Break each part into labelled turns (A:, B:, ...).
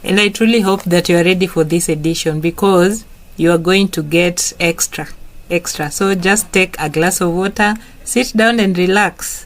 A: And I truly hope that you are ready for this edition, because you are going to get extra. So just take a glass of water, sit down and relax.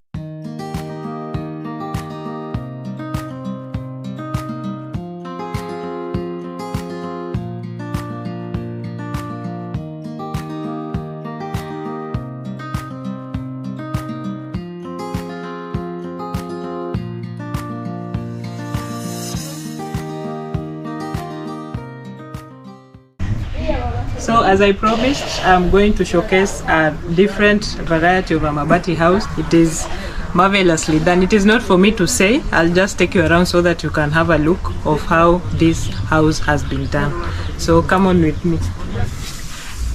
A: So as I promised, I'm going to showcase a different variety of a mabati house. It is marvelously done. It is not for me to say. I'll just take you around so that you can have a look of how this house has been done. So come on with me.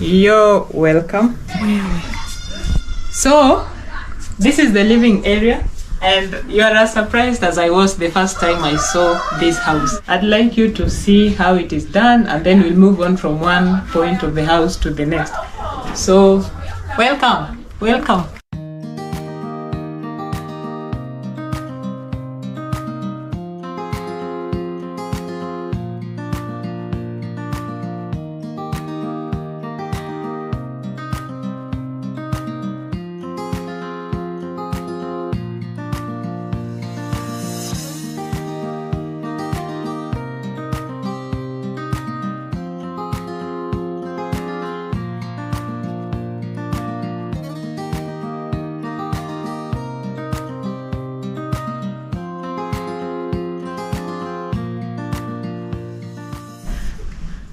A: You're welcome. So this is the living area. And you are as surprised as I was the first time I saw this house. I'd like you to see how it is done, and then we'll move on from one point of the house to the next. So, welcome.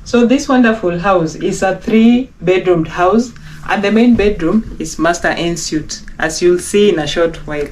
A: So this wonderful house is a 3-bedroomed house, and the main bedroom is master en-suite, as you'll see in a short while.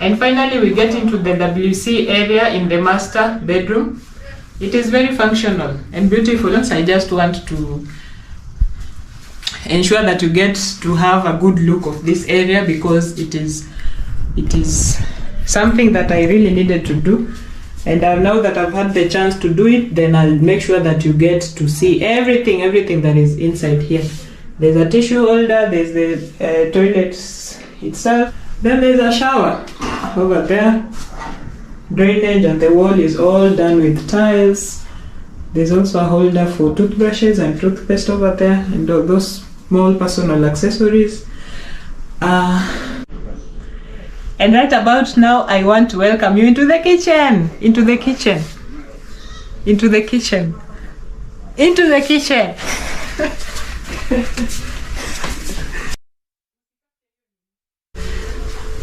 A: And finally, we get into the WC area in the master bedroom. It is very functional and beautiful. So I just want to ensure that you get to have a good look of this area, because it is something that I really needed to do. And now that I've had the chance to do it, then I'll make sure that you get to see everything that is inside here. There's a tissue holder, there's the toilet itself. Then there's a shower over there. Drainage, and the wall is all done with tiles. There's also a holder for toothbrushes and toothpaste over there, and all those small personal accessories. And right about now, I want to welcome you into the kitchen.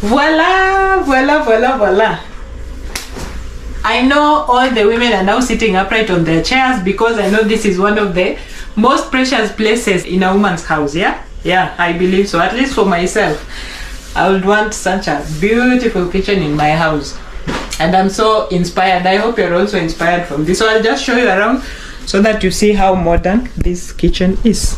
A: Voila. I know all the women are now sitting upright on their chairs, because I know this is one of the most precious places in a woman's house. Yeah, I believe so. At least for myself, I would want such a beautiful kitchen in my house, and I'm so inspired. I hope you're also inspired from this. So I'll just show you around so that you see how modern this kitchen is.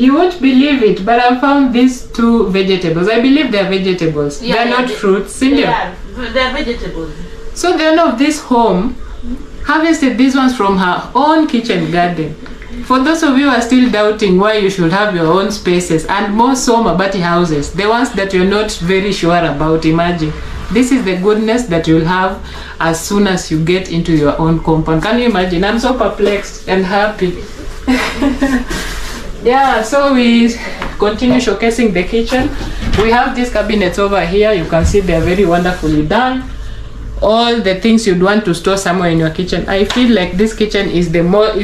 A: You won't believe it, but I found these two vegetables. I believe they're vegetables.
B: Yeah,
A: they're not fruits. Cynthia.
B: They're vegetables.
A: So the owner of this home harvested these ones from her own kitchen garden. For those of you who are still doubting why you should have your own spaces, and more so mabati houses, the ones that you're not very sure about, imagine. This is the goodness that you'll have as soon as you get into your own compound. Can you imagine? I'm so perplexed and happy. Yeah, so we continue showcasing the kitchen. We have these cabinets over here. You can see they're very wonderfully done. All the things you'd want to store somewhere in your kitchen. I feel like this kitchen is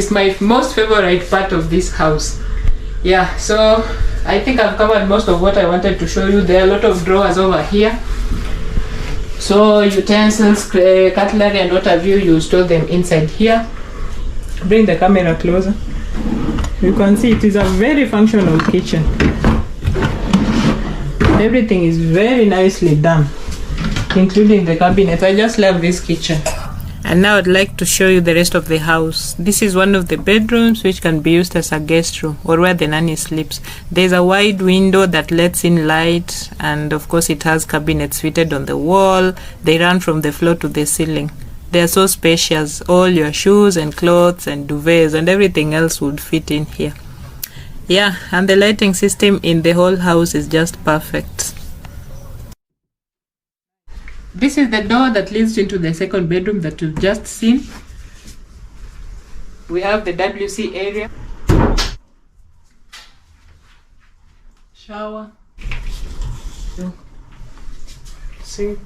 A: my most favorite part of this house. Yeah, so I think I've covered most of what I wanted to show you. There are a lot of drawers over here. So utensils, cutlery, and what have you, you store them inside here. Bring the camera closer. You can see it is a very functional kitchen. Everything is very nicely done, including the cabinet. I just love this kitchen. And now I'd like to show you the rest of the house. This is one of the bedrooms which can be used as a guest room or where the nanny sleeps. There's a wide window that lets in light, and of course it has cabinets fitted on the wall. They run from the floor to the ceiling. They are so spacious. All your shoes and clothes and duvets and everything else would fit in here. Yeah, and the lighting system in the whole house is just perfect. This is the door that leads into the second bedroom that you've just seen. We have the WC area, shower, sink.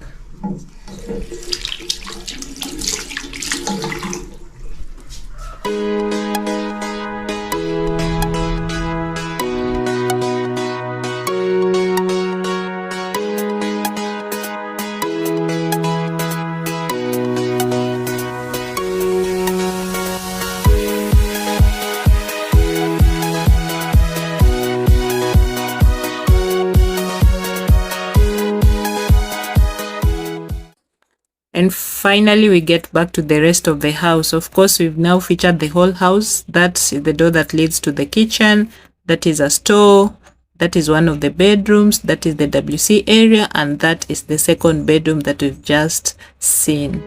A: And finally, we get back to the rest of the house. Of course, we've now featured the whole house. That's the door that leads to the kitchen. That is a store. That is one of the bedrooms. That is the WC area. And that is the second bedroom that we've just seen.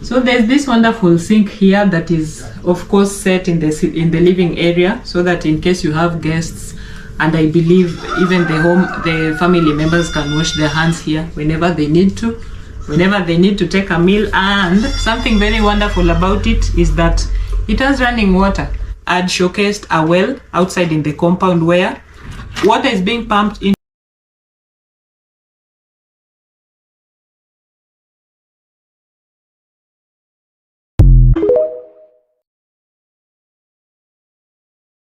A: So there's this wonderful sink here that is of course set in the living area, so that in case you have guests, and I believe even the family members can wash their hands here whenever they need to take a meal. And something very wonderful about it is that it has running water. I'd showcased a well outside in the compound where water is being pumped in